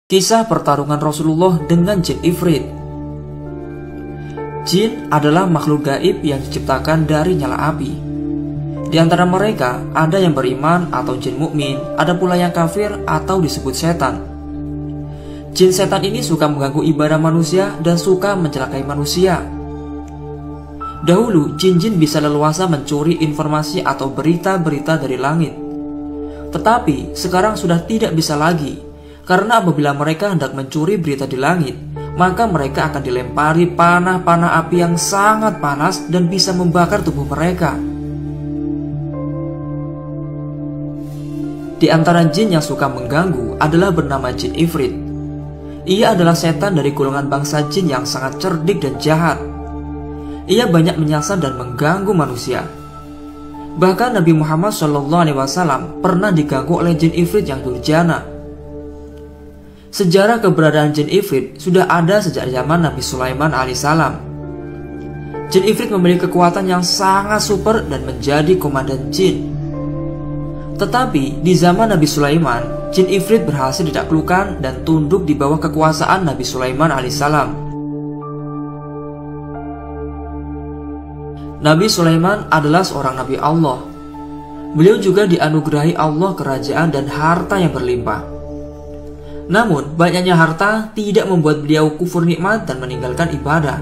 Kisah pertarungan Rasulullah dengan jin ifrit. Jin adalah makhluk gaib yang diciptakan dari nyala api. Di antara mereka ada yang beriman atau jin mukmin, ada pula yang kafir atau disebut setan. Jin setan ini suka mengganggu ibadah manusia dan suka mencelakai manusia. Dahulu jin-jin bisa leluasa mencuri informasi atau berita-berita dari langit. Tetapi sekarang sudah tidak bisa lagi. Karena apabila mereka hendak mencuri berita di langit, maka mereka akan dilempari panah-panah api yang sangat panas dan bisa membakar tubuh mereka. Di antara jin yang suka mengganggu adalah bernama jin ifrit. Ia adalah setan dari golongan bangsa jin yang sangat cerdik dan jahat. Ia banyak menyasar dan mengganggu manusia. Bahkan Nabi Muhammad SAW pernah diganggu oleh jin ifrit yang durjana. Sejarah keberadaan jin ifrit sudah ada sejak zaman Nabi Sulaiman alaihissalam. Jin ifrit memiliki kekuatan yang sangat super dan menjadi komandan jin. Tetapi di zaman Nabi Sulaiman, jin ifrit berhasil ditaklukkan dan tunduk di bawah kekuasaan Nabi Sulaiman alaihissalam. Nabi Sulaiman adalah seorang nabi Allah. Beliau juga dianugerahi Allah kerajaan dan harta yang berlimpah. Namun, banyaknya harta tidak membuat beliau kufur nikmat dan meninggalkan ibadah.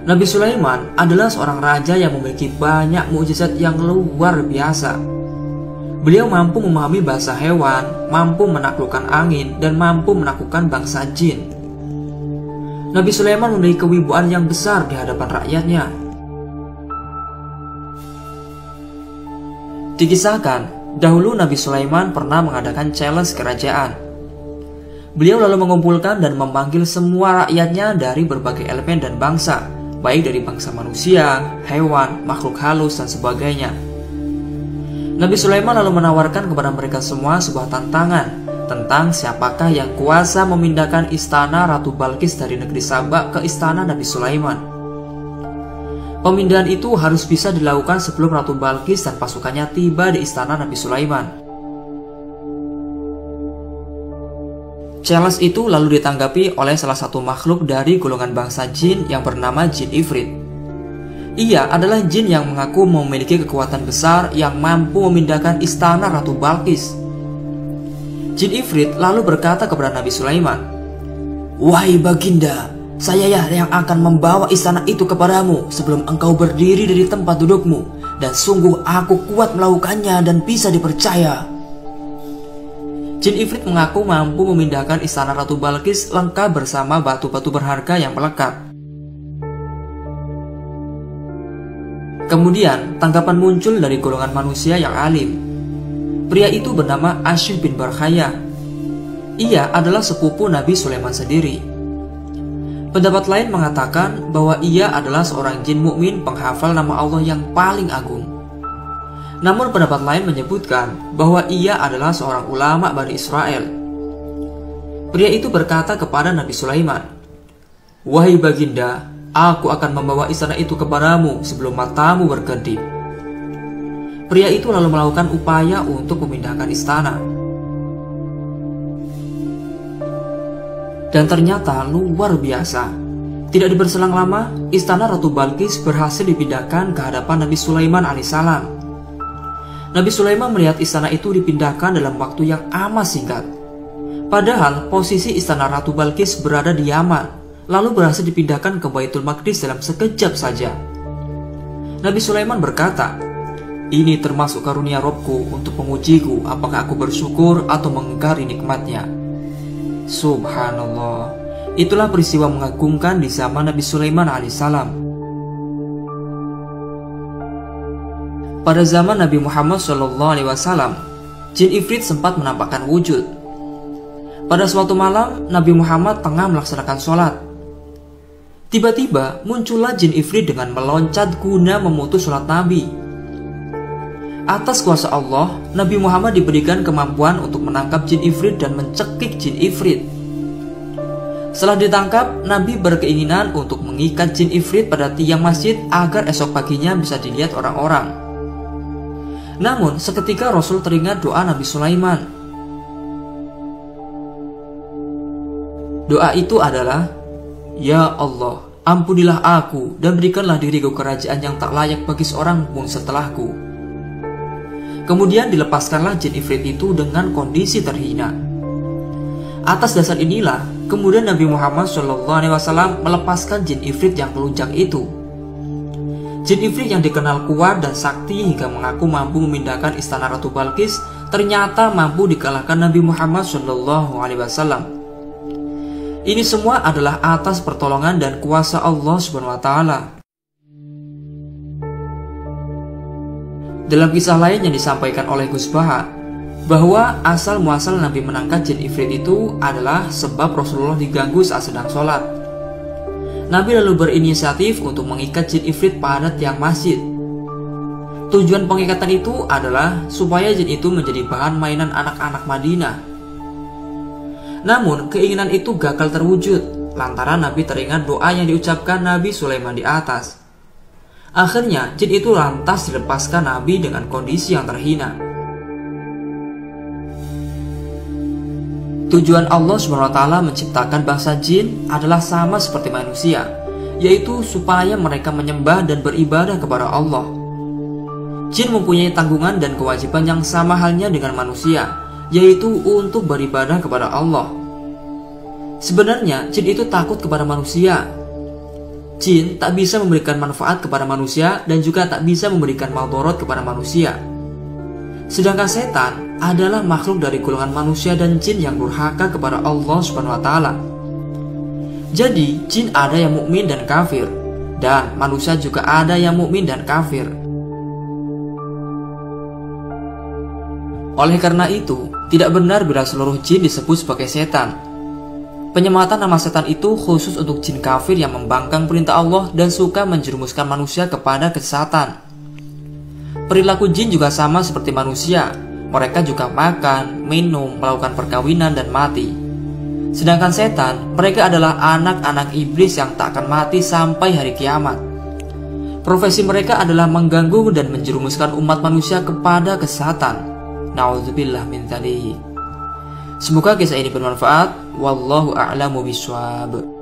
Nabi Sulaiman adalah seorang raja yang memiliki banyak mukjizat yang luar biasa. Beliau mampu memahami bahasa hewan, mampu menaklukkan angin, dan mampu menaklukkan bangsa jin. Nabi Sulaiman memiliki kewibuan yang besar di hadapan rakyatnya. Dikisahkan, dahulu Nabi Sulaiman pernah mengadakan challenge kerajaan. Beliau lalu mengumpulkan dan memanggil semua rakyatnya dari berbagai elemen dan bangsa, baik dari bangsa manusia, hewan, makhluk halus, dan sebagainya. Nabi Sulaiman lalu menawarkan kepada mereka semua sebuah tantangan tentang siapakah yang kuasa memindahkan istana Ratu Balqis dari negeri Sabah ke istana Nabi Sulaiman. Pemindahan itu harus bisa dilakukan sebelum Ratu Balqis dan pasukannya tiba di istana Nabi Sulaiman. Challenge itu lalu ditanggapi oleh salah satu makhluk dari golongan bangsa jin yang bernama jin ifrit. Ia adalah jin yang mengaku memiliki kekuatan besar yang mampu memindahkan istana Ratu Balqis. Jin ifrit lalu berkata kepada Nabi Sulaiman, "Wahai baginda, saya yang akan membawa istana itu kepadamu sebelum engkau berdiri dari tempat dudukmu, dan sungguh aku kuat melakukannya dan bisa dipercaya." Jin ifrit mengaku mampu memindahkan istana Ratu Balqis lengkap bersama batu-batu berharga yang melekat. Kemudian tanggapan muncul dari golongan manusia yang alim. Pria itu bernama Asyib bin Barkhaya. Ia adalah sepupu Nabi Sulaiman sendiri. Pendapat lain mengatakan bahwa ia adalah seorang jin mukmin penghafal nama Allah yang paling agung. Namun pendapat lain menyebutkan bahwa ia adalah seorang ulama Bani Israel. Pria itu berkata kepada Nabi Sulaiman, "Wahai baginda, aku akan membawa istana itu kepadamu sebelum matamu berkedip." Pria itu lalu melakukan upaya untuk memindahkan istana. Dan ternyata luar biasa. Tidak berselang lama, istana Ratu Balqis berhasil dipindahkan ke hadapan Nabi Sulaiman alaihissalam. Nabi Sulaiman melihat istana itu dipindahkan dalam waktu yang amat singkat. Padahal posisi istana Ratu Balqis berada di Yaman, lalu berhasil dipindahkan ke Baitul Maqdis dalam sekejap saja. Nabi Sulaiman berkata, "Ini termasuk karunia Robku untuk mengujiku apakah aku bersyukur atau mengingkari nikmatnya." Subhanallah, itulah peristiwa mengagumkan di zaman Nabi Sulaiman alaihissalam. Pada zaman Nabi Muhammad SAW, jin ifrit sempat menampakkan wujud. Pada suatu malam, Nabi Muhammad tengah melaksanakan sholat. Tiba-tiba muncullah jin ifrit dengan meloncat guna memutus sholat Nabi. Atas kuasa Allah, Nabi Muhammad diberikan kemampuan untuk menangkap jin ifrit dan mencekik jin ifrit. Setelah ditangkap, Nabi berkeinginan untuk mengikat jin ifrit pada tiang masjid agar esok paginya bisa dilihat orang-orang. Namun seketika Rasul teringat doa Nabi Sulaiman. Doa itu adalah, "Ya Allah, ampunilah aku dan berikanlah diriku kerajaan yang tak layak bagi seorang pun setelahku." Kemudian dilepaskanlah jin ifrit itu dengan kondisi terhina. Atas dasar inilah, kemudian Nabi Muhammad SAW melepaskan jin ifrit yang melunjak itu. Jin ifrit yang dikenal kuat dan sakti hingga mengaku mampu memindahkan istana Ratu Balqis ternyata mampu dikalahkan Nabi Muhammad SAW. Ini semua adalah atas pertolongan dan kuasa Allah SWT. Dalam kisah lain yang disampaikan oleh Gus Baha, bahwa asal muasal Nabi menangkap jin ifrit itu adalah sebab Rasulullah diganggu saat sedang sholat. Nabi lalu berinisiatif untuk mengikat jin ifrit pada tiang masjid. Tujuan pengikatan itu adalah supaya jin itu menjadi bahan mainan anak-anak Madinah. Namun keinginan itu gagal terwujud lantaran Nabi teringat doa yang diucapkan Nabi Sulaiman di atas. Akhirnya jin itu lantas dilepaskan Nabi dengan kondisi yang terhina. Tujuan Allah SWT menciptakan bangsa jin adalah sama seperti manusia, yaitu supaya mereka menyembah dan beribadah kepada Allah. Jin mempunyai tanggungan dan kewajiban yang sama halnya dengan manusia, yaitu untuk beribadah kepada Allah. Sebenarnya jin itu takut kepada manusia. Jin tak bisa memberikan manfaat kepada manusia dan juga tak bisa memberikan madarat kepada manusia. Sedangkan setan adalah makhluk dari golongan manusia dan jin yang durhaka kepada Allah SWT. Jadi jin ada yang mukmin dan kafir, dan manusia juga ada yang mukmin dan kafir. Oleh karena itu, tidak benar bila seluruh jin disebut sebagai setan. Penyematan nama setan itu khusus untuk jin kafir yang membangkang perintah Allah dan suka menjerumuskan manusia kepada kesesatan. Perilaku jin juga sama seperti manusia. Mereka juga makan, minum, melakukan perkawinan, dan mati. Sedangkan setan, mereka adalah anak-anak iblis yang tak akan mati sampai hari kiamat. Profesi mereka adalah mengganggu dan menjerumuskan umat manusia kepada kesesatan. Na'udzubillah min dzalik. Semoga kisah ini bermanfaat. Wallahu a'lamu bishawab.